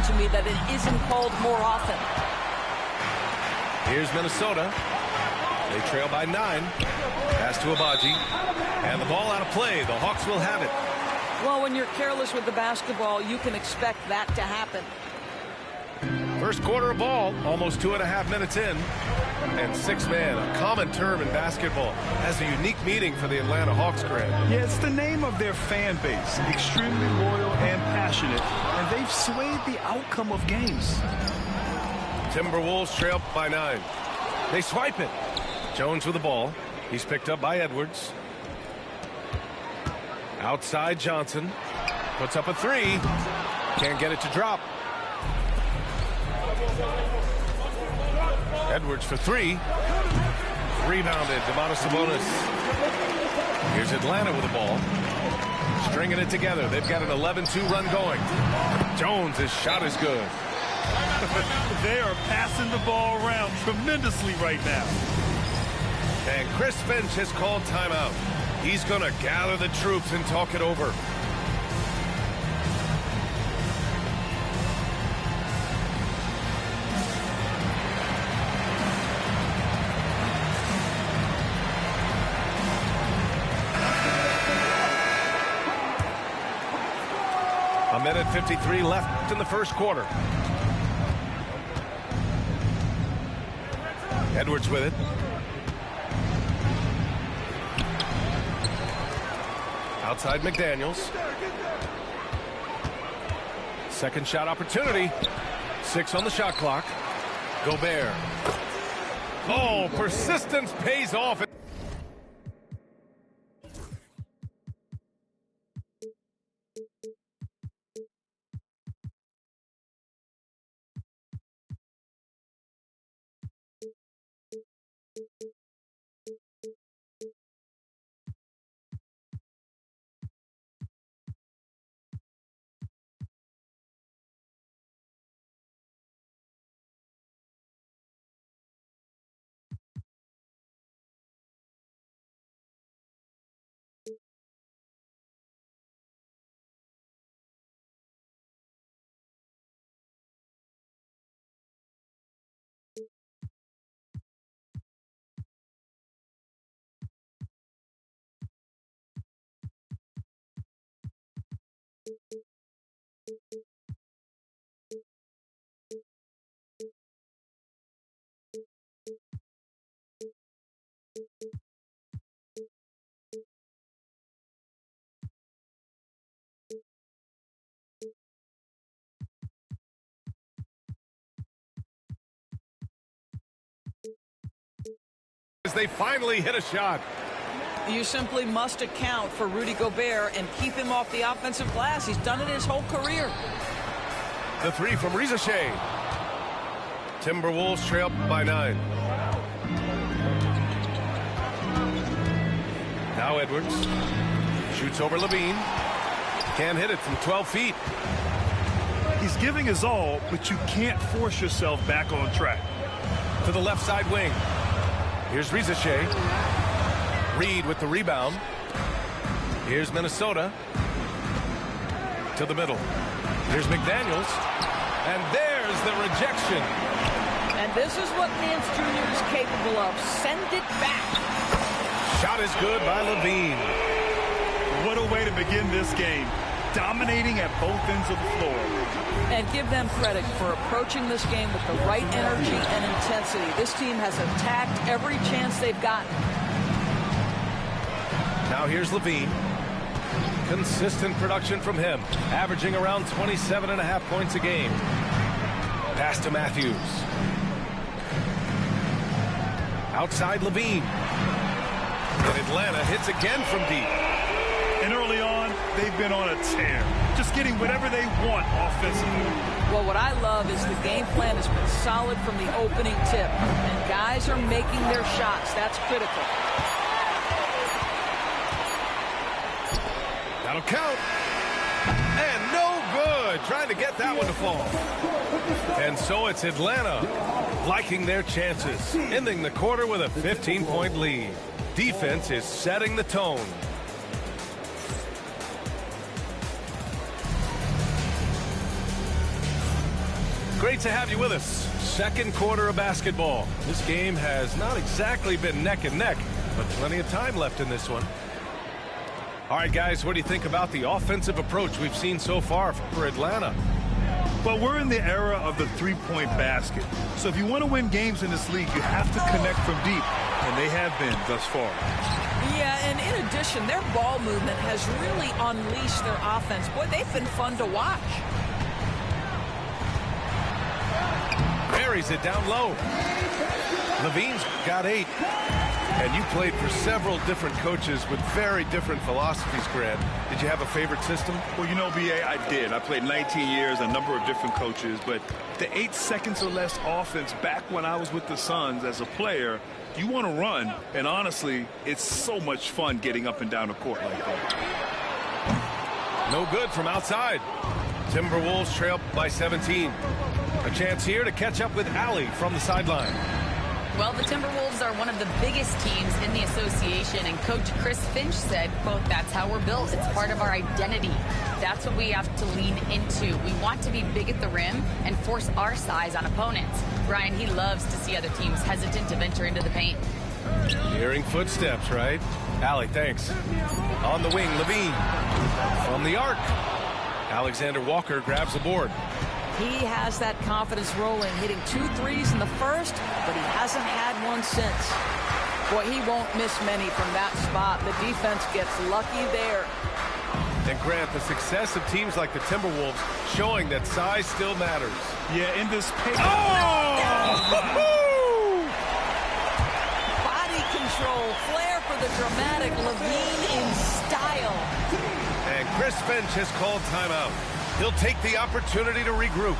surprising to me that it isn't called more often. Here's Minnesota. They trail by 9. Pass to Abaji. And the ball out of play. The Hawks will have it. Well, when you're careless with the basketball, you can expect that to happen. First quarter of ball, almost 2.5 minutes in. And 6-man, a common term in basketball, has a unique meaning for the Atlanta Hawks, Grant. Yeah, it's the name of their fan base. Extremely loyal and passionate. And they've swayed the outcome of games. Timberwolves trail by 9. They swipe it. Jones with the ball. He's picked up by Edwards. Outside Johnson. Puts up a 3. Can't get it to drop. Edwards for 3. Rebounded. Domantas Sabonis. Here's Atlanta with the ball. Stringing it together. They've got an 11-2 run going. Jones, his shot is good. They are passing the ball around tremendously right now. And Chris Finch has called timeout. He's going to gather the troops and talk it over. A minute 53 left in the first quarter. Edwards with it. Outside McDaniels. Second shot opportunity. 6 on the shot clock. Gobert. Oh, persistence pays off. As they finally hit a shot. You simply must account for Rudy Gobert and keep him off the offensive glass. He's done it his whole career. The 3 from Riza Shea. Timberwolves trail by 9. Now Edwards shoots over Levine. Can't hit it from 12 feet. He's giving his all, but you can't force yourself back on track. To the left side wing. Here's Riza Shea. Reed with the rebound. Here's Minnesota. To the middle. Here's McDaniels. And there's the rejection. And this is what Nance Jr. is capable of. Send it back. Shot is good by Levine. What a way to begin this game. Dominating at both ends of the floor. And give them credit for approaching this game with the right energy and intensity. This team has attacked every chance they've gotten. Now here's Levine. Consistent production from him, averaging around 27.5 points a game. Pass to Matthews. Outside Levine. And Atlanta hits again from deep. And early on, they've been on a tear. Just getting whatever they want offensively. Well, what I love is the game plan has been solid from the opening tip. And guys are making their shots. That's critical. That'll count. And no good. Trying to get that one to fall. And so it's Atlanta liking their chances. Ending the quarter with a 15-point lead. Defense is setting the tone. Great to have you with us. Second quarter of basketball. This game has not exactly been neck and neck, but plenty of time left in this one. All right, guys, what do you think about the offensive approach we've seen so far for Atlanta? Well, we're in the era of the three-point basket. So if you want to win games in this league, you have to connect from deep, and they have been thus far. Yeah, and in addition, their ball movement has really unleashed their offense. Boy, they've been fun to watch. Buries it down low. Levine's got 8. And you played for several different coaches with very different philosophies, Grant. Did you have a favorite system? Well, you know, B.A., I did. I played 19 years, a number of different coaches, but the 8 seconds or less offense back when I was with the Suns as a player, you want to run, and honestly, it's so much fun getting up and down the court like that. No good from outside. Timberwolves trail by 17. A chance here to catch up with Allie from the sideline. Well, the Timberwolves are one of the biggest teams in the association, and Coach Chris Finch said, quote, "That's how we're built. It's part of our identity. That's what we have to lean into. We want to be big at the rim and force our size on opponents." Brian, he loves to see other teams hesitant to venture into the paint. Hearing footsteps, right? Allie, thanks. On the wing, Levine. From the arc. Alexander Walker grabs the board. He has that confidence rolling, hitting 2 threes in the first, but he hasn't had one since. Boy, he won't miss many from that spot. The defense gets lucky there. And Grant, the success of teams like the Timberwolves showing that size still matters. Yeah, in this pace. Oh! Body control, flair for the dramatic, Levine in style. And Chris Finch has called timeout. He'll take the opportunity to regroup.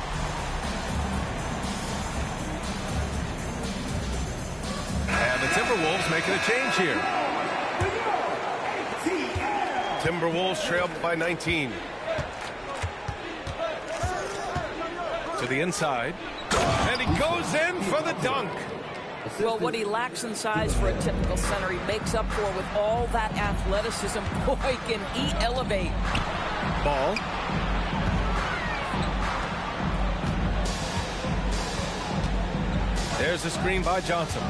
And the Timberwolves making a change here. Timberwolves trail by 19. To the inside. And he goes in for the dunk. Well, what he lacks in size for a typical center, he makes up for with all that athleticism. Boy, can he elevate. Ball. There's a screen by Johnson.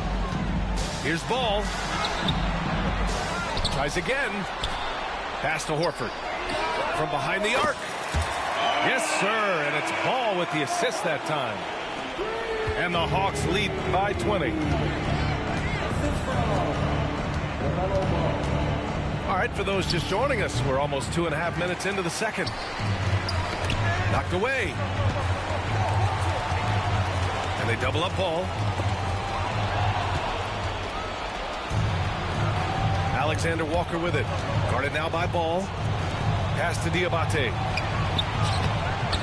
Here's Ball. Tries again. Pass to Horford. From behind the arc. Yes, sir. And it's Ball with the assist that time. And the Hawks lead by 20. All right, for those just joining us, we're almost 2.5 minutes into the second. Knocked away. And they double up Ball. Alexander Walker with it. Guarded now by Ball. Pass to Diabate.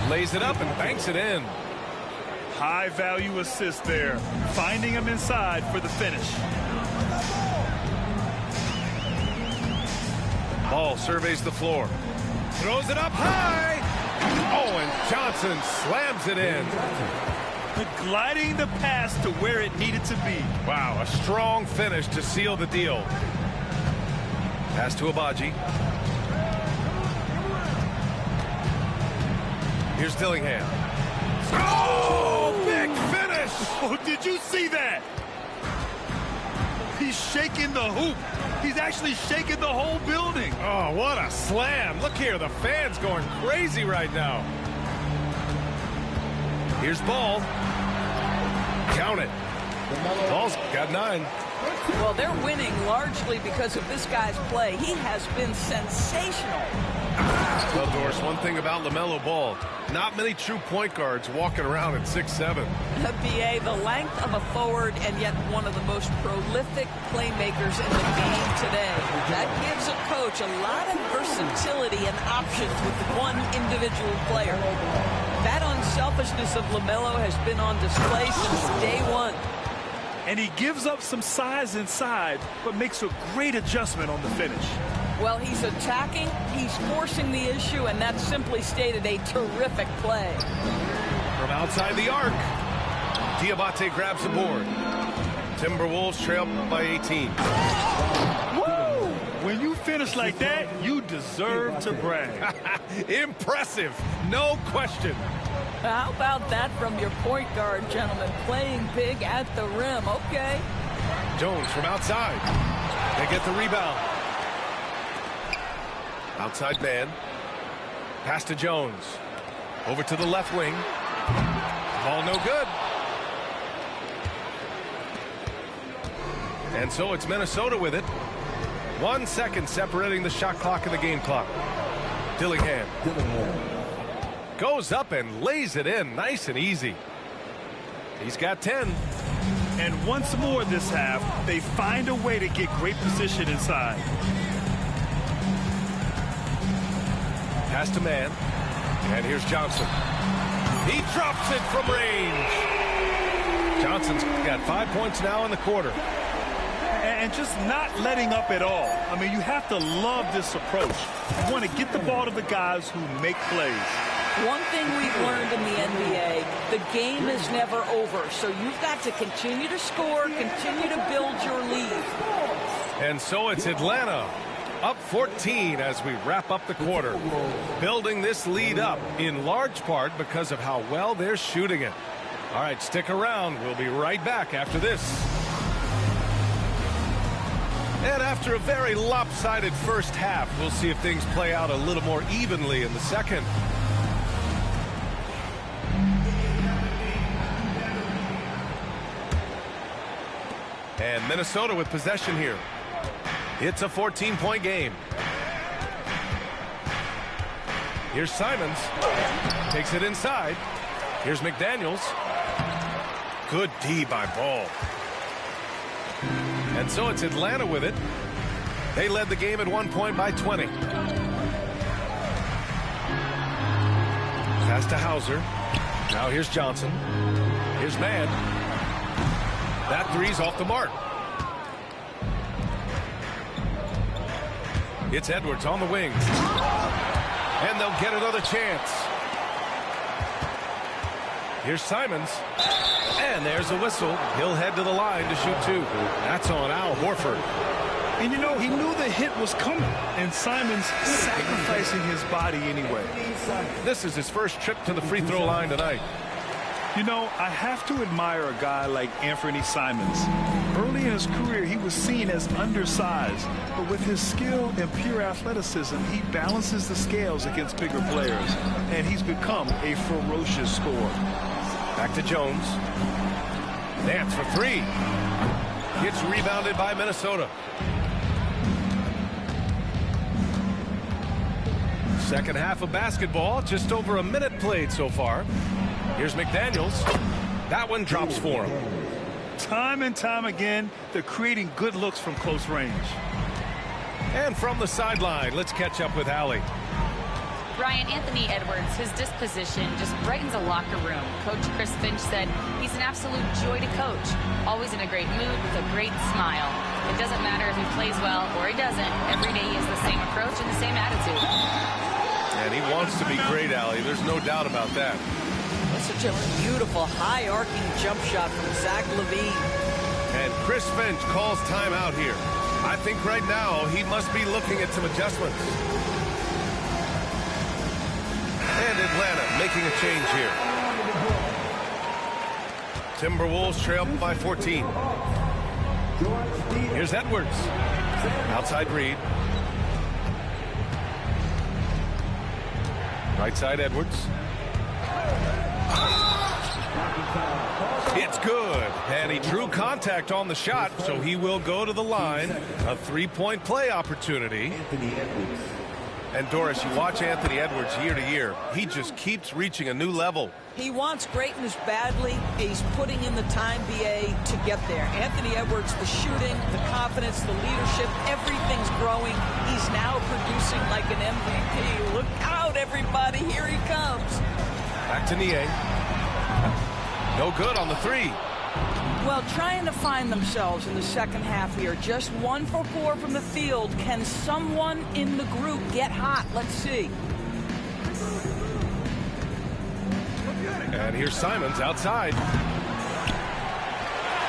Lays it up and banks it in. High value assist there. Finding him inside for the finish. Ball surveys the floor. Throws it up high. Oh, and Johnson slams it in. Gliding the pass to where it needed to be. Wow, a strong finish to seal the deal. Pass to Abaji. Here's Dillingham. Oh, big finish! Oh, did you see that? He's shaking the hoop. He's actually shaking the whole building. Oh, what a slam. Look here, the fans going crazy right now. Here's Ball. Count it. Ball's got 9. Well, they're winning largely because of this guy's play. He has been sensational. Well, Doris, one thing about LaMelo Ball, not many true point guards walking around at 6'7". BA, the length of a forward and yet one of the most prolific playmakers in the game today. That gives a coach a lot of versatility and options with one individual player. That unselfishness of LaMelo has been on display since day one. And he gives up some size inside, but makes a great adjustment on the finish. Well, he's attacking, he's forcing the issue, and that's simply stated a terrific play. From outside the arc, Diabate grabs the board. Timberwolves trail by 18. Woo! When you finish like that, you deserve to brag. Impressive, no question. How about that from your point guard, gentlemen? Playing big at the rim. Okay. Jones from outside. They get the rebound. Outside man. Pass to Jones. Over to the left wing. Ball no good. And so it's Minnesota with it. 1 second separating the shot clock and the game clock. Dillingham. Goes up and lays it in nice and easy. He's got 10. And once more this half, they find a way to get great position inside. Pass to man. And here's Johnson. He drops it from range. Johnson's got 5 points now in the quarter. And just not letting up at all. I mean, you have to love this approach. You want to get the ball to the guys who make plays. One thing we've learned in the NBA, the game is never over. So you've got to continue to score, continue to build your lead. And so it's Atlanta up 14 as we wrap up the quarter. Building this lead up in large part because of how well they're shooting it. All right, stick around. We'll be right back after this. And after a very lopsided first half, we'll see if things play out a little more evenly in the second. And Minnesota with possession here. It's a 14-point game. Here's Simons. Takes it inside. Here's McDaniels. Good D by Ball. And so it's Atlanta with it. They led the game at 1 point by 20. Pass to Hauser. Now here's Johnson. Here's Mann. That three's off the mark. It's Edwards on the wing. And they'll get another chance. Here's Simons. And there's a whistle. He'll head to the line to shoot two. That's on Al Horford. And, you know, he knew the hit was coming. And Simons sacrificing his body anyway. This is his first trip to the free throw line tonight. You know, I have to admire a guy like Anthony Simons. Early in his career, he was seen as undersized. But with his skill and pure athleticism, he balances the scales against bigger players. And he's become a ferocious scorer. Back to Jones. Nance for three. Gets rebounded by Minnesota. Second half of basketball. Just over a minute played so far. Here's McDaniels. That one drops for him. Time and time again, they're creating good looks from close range. And from the sideline, let's catch up with Allie. Brian, Anthony Edwards, his disposition just brightens a locker room. Coach Chris Finch said he's an absolute joy to coach. Always in a great mood with a great smile. It doesn't matter if he plays well or he doesn't. Every day he has the same approach and the same attitude. And he wants to be great, Allie. There's no doubt about that. Such a beautiful high-arcing jump shot from Zach LaVine. And Chris Finch calls timeout here. I think right now he must be looking at some adjustments. And Atlanta making a change here. Timberwolves trail by 14. Here's Edwards. Outside Reed. Right side Edwards. It's good. And he drew contact on the shot, so he will go to the line. A three-point play opportunity. And Doris, you watch Anthony Edwards year to year. He just keeps reaching a new level. He wants greatness badly. He's putting in the time, BA, to get there. Anthony Edwards, the shooting, the confidence, the leadership, everything's growing. He's now producing like an MVP. Look out, everybody. Here he comes. Back to Niang. No good on the three. Well, trying to find themselves in the second half here. Just 1 for 4 from the field. Can someone in the group get hot? Let's see. And here's Simons outside.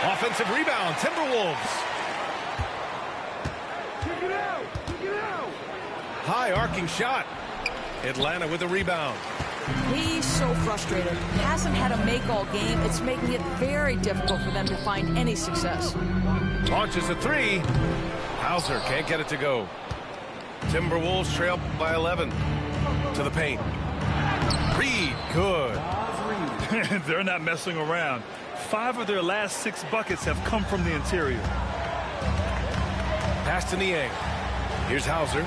Offensive rebound, Timberwolves. Check it out! Check it out! High arcing shot. Atlanta with a rebound. He's so frustrated. Hasn't had a make all game. It's making it very difficult for them to find any success. Launches a three. Hauser can't get it to go. Timberwolves trail by 11. To the paint. Reed, good. They're not messing around. 5 of their last 6 buckets have come from the interior. Pass to Niang. Here's Hauser.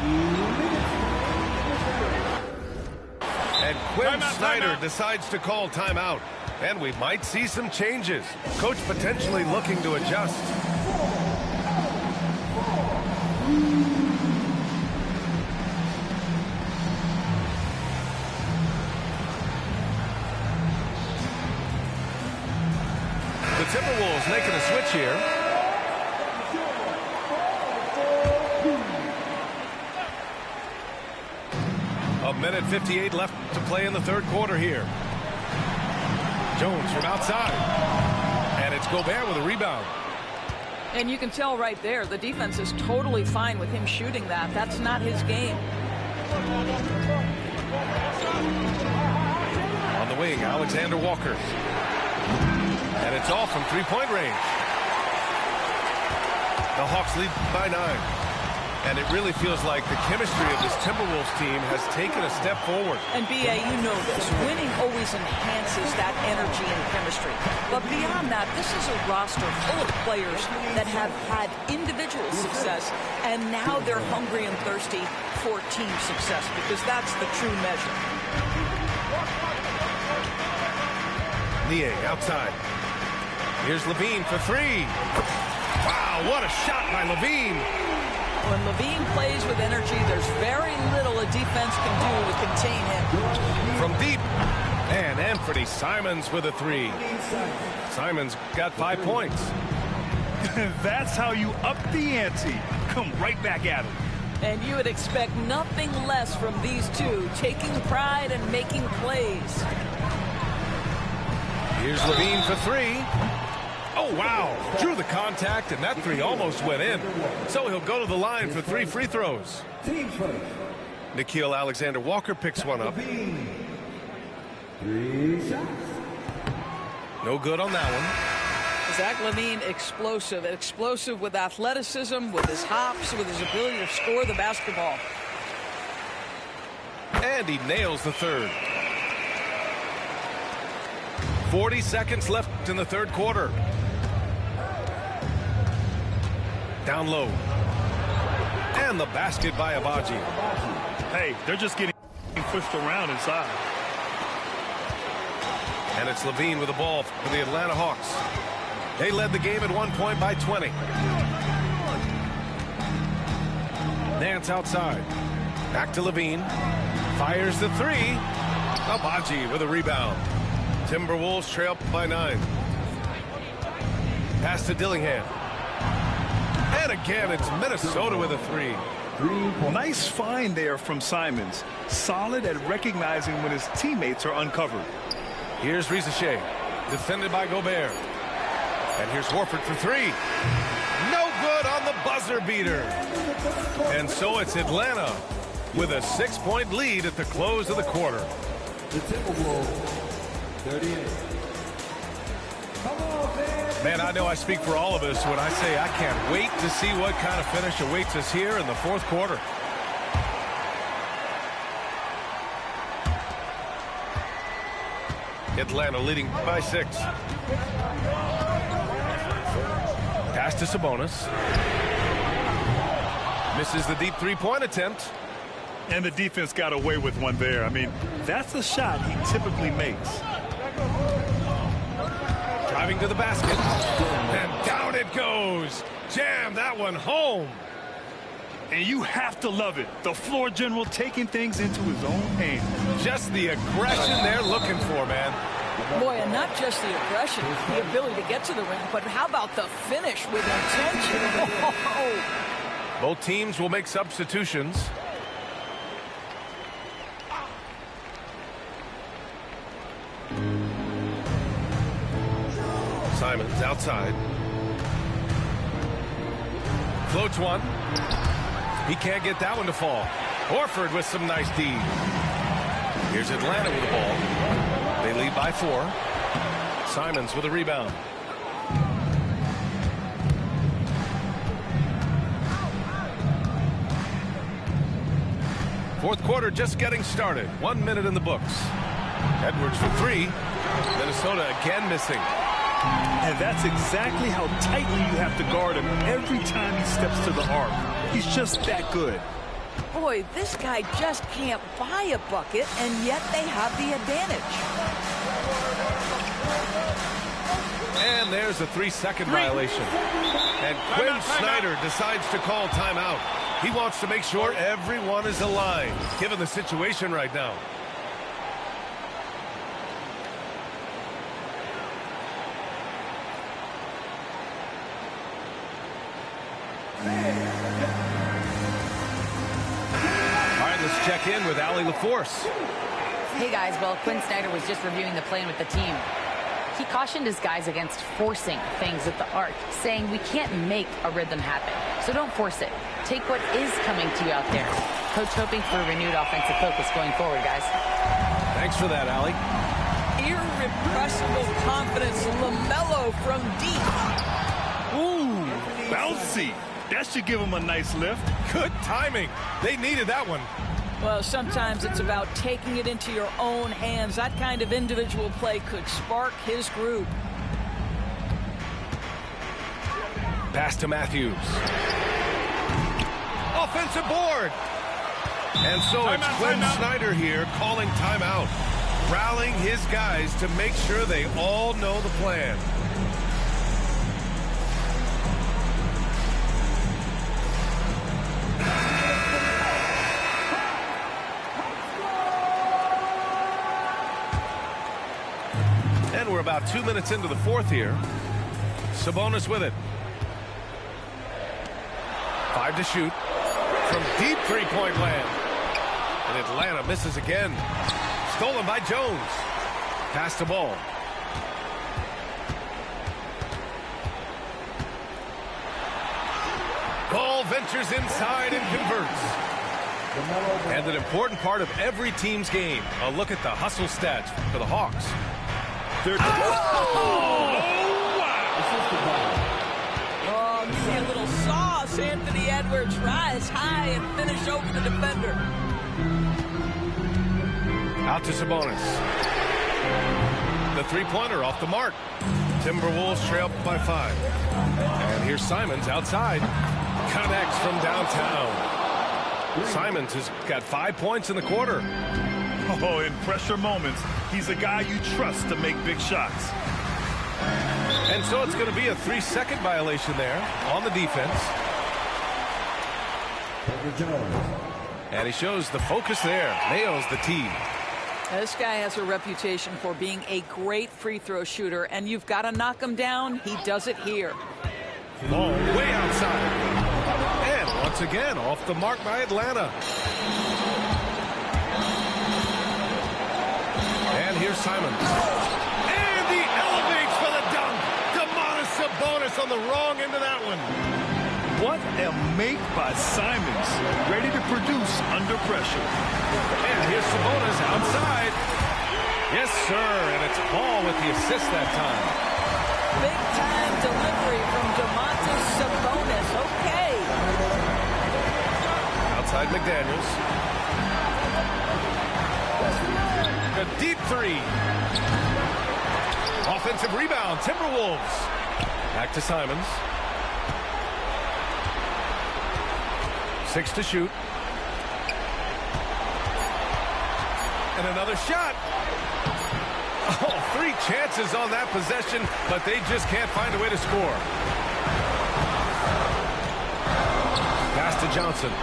And Quinn Snyder decides to call timeout. And we might see some changes. Coach potentially looking to adjust. The Timberwolves making a switch here. A minute 58 left to play in the third quarter here. Jones from outside. And it's Gobert with a rebound. And you can tell right there, the defense is totally fine with him shooting that. That's not his game. On the wing, Alexander Walker. And it's off from three-point range. The Hawks lead by 9. And it really feels like the chemistry of this Timberwolves team has taken a step forward. And B.A., you know this. Winning always enhances that energy and chemistry. But beyond that, this is a roster full of players that have had individual success, and now they're hungry and thirsty for team success, because that's the true measure. Niang outside. Here's Levine for 3. Wow, what a shot by Levine. When Levine plays with energy, there's very little a defense can do to contain him. From deep. And Anthony Simons with a 3. Simons got 5 points. That's how you up the ante. Come right back at him. And you would expect nothing less from these two, taking pride and making plays. Here's Levine for 3. Oh, wow. Drew the contact, and that 3 almost went in. So he'll go to the line for 3 free throws. Nickeil Alexander-Walker picks one up. No good on that one. Zach LaVine, explosive with athleticism, with his hops, with his ability to score the basketball. And he nails the third. 40 seconds left in the third quarter. Down low. And the basket by Abaji. Hey, they're just getting pushed around inside. And it's Levine with the ball for the Atlanta Hawks. They led the game at 1 point by 20. Nance outside. Back to Levine. Fires the 3. Abaji with a rebound. Timberwolves trail by 9. Pass to Dillingham. And again, it's Minnesota with a 3. Nice find there from Simons. Solid at recognizing when his teammates are uncovered. Here's Rizachet, defended by Gobert. And here's Horford for 3. No good on the buzzer beater. And so it's Atlanta with a 6-point lead at the close of the quarter. The Timberwolves, 38. Man, I know I speak for all of us when I say I can't wait to see what kind of finish awaits us here in the fourth quarter. Atlanta leading by 6. Pass to Sabonis. Misses the deep three-point attempt. And the defense got away with one there. I mean, that's a shot he typically makes. Driving to the basket. And down it goes. Jam that one home. And you have to love it. The floor general taking things into his own hands. Just the aggression they're looking for, man. Boy, and not just the aggression, the ability to get to the rim, but how about the finish with intention? Both teams will make substitutions. Simons outside. Floats one. He can't get that one to fall. Horford with some nice D. Here's Atlanta with the ball. They lead by 4. Simons with a rebound. Fourth quarter just getting started. 1 minute in the books. Edwards for 3. Minnesota again missing. And that's exactly how tightly you have to guard him every time he steps to the arc. He's just that good. Boy, this guy just can't buy a bucket, and yet they have the advantage. And there's a 3-second violation. And Quinn Snyder decides to call timeout. He wants to make sure everyone is aligned, given the situation right now. All right, let's check in with Allie LaForce. Hey guys, well, Quinn Snyder was just reviewing the plan with the team. He cautioned his guys against forcing things at the arc, saying we can't make a rhythm happen, so don't force it. Take what is coming to you out there. Coach hoping for a renewed offensive focus going forward, guys. Thanks for that, Allie. Irrepressible confidence, LaMelo from deep. Ooh, bouncy. That should give him a nice lift. Good timing. They needed that one. Well, sometimes it's about taking it into your own hands. That kind of individual play could spark his group. Pass to Matthews. Offensive board. And so it's Quinn Snyder here calling timeout, rallying his guys to make sure they all know the plan. And we're about 2 minutes into the fourth here. Sabonis with it. 5 to shoot from deep three-point land. And Atlanta misses again. Stolen by Jones. Pass the ball. Ball ventures inside and converts. And an important part of every team's game. A look at the hustle stats for the Hawks. Oh, give me a little sauce. Anthony Edwards rise high and finish over the defender. Out to Sabonis. The three-pointer off the mark. Timberwolves trail by 5. And here's Simons outside. Connects from downtown. Simons has got 5 points in the quarter. Oh, in pressure moments, he's a guy you trust to make big shots. And so it's going to be a 3-second violation there on the defense. And he shows the focus there. Nails the tee. This guy has a reputation for being a great free throw shooter, and you've got to knock him down. He does it here. Long way outside. And once again, off the mark by Atlanta. And here's Simons. And he elevates for the dunk. Sabonis on the wrong end of that one. What a make by Simons. Ready to produce under pressure. And here's Sabonis outside. Yes, sir. And it's Paul with the assist that time. Big time delivery from Domantas Sabonis. Okay. Outside McDaniels. A deep three. Offensive rebound. Timberwolves. Back to Simons. 6 to shoot. And another shot. Oh, 3 chances on that possession, but they just can't find a way to score. Pass to Johnson.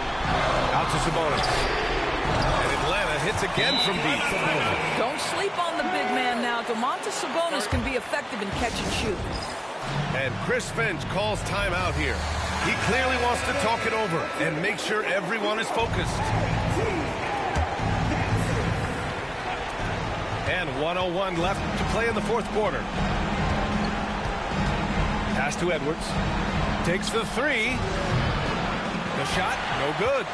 Out to Sabonis. And Atlanta hits again from deep. Don't sleep on the big man now. Domantas Sabonis can be effective in catch and shoot. And Chris Finch calls timeout here. He clearly wants to talk it over and make sure everyone is focused. And 1:01 left to play in the fourth quarter. Pass to Edwards. Takes the 3. The shot, no good.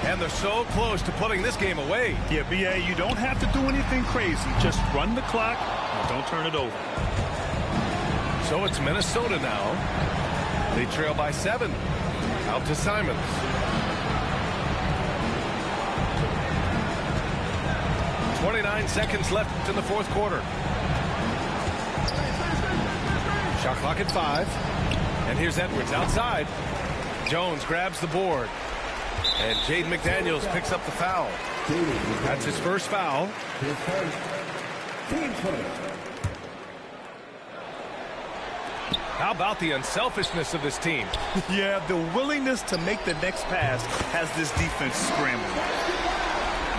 And they're so close to putting this game away. Yeah, B.A., you don't have to do anything crazy. Just run the clock and don't turn it over. So it's Minnesota now. They trail by 7. Out to Simons. .29 seconds left in the fourth quarter. Shot clock at 5. And here's Edwards outside. Jones grabs the board. And Jaden McDaniels picks up the foul. That's his first foul. How about the unselfishness of this team? Yeah, the willingness to make the next pass has this defense scrambling.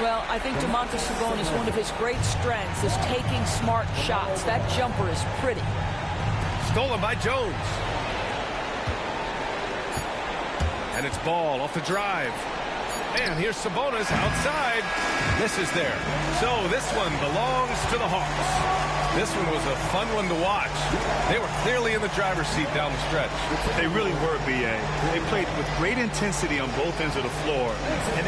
Well, I think Domantas Sabonis, one of his great strengths is taking smart shots. That jumper is pretty. Stolen by Jones. And it's Ball off the drive. And here's Sabonis outside. This is there. So this one belongs to the Hawks. This one was a fun one to watch. They were clearly in the driver's seat down the stretch. They really were, B.A. They played with great intensity on both ends of the floor. And they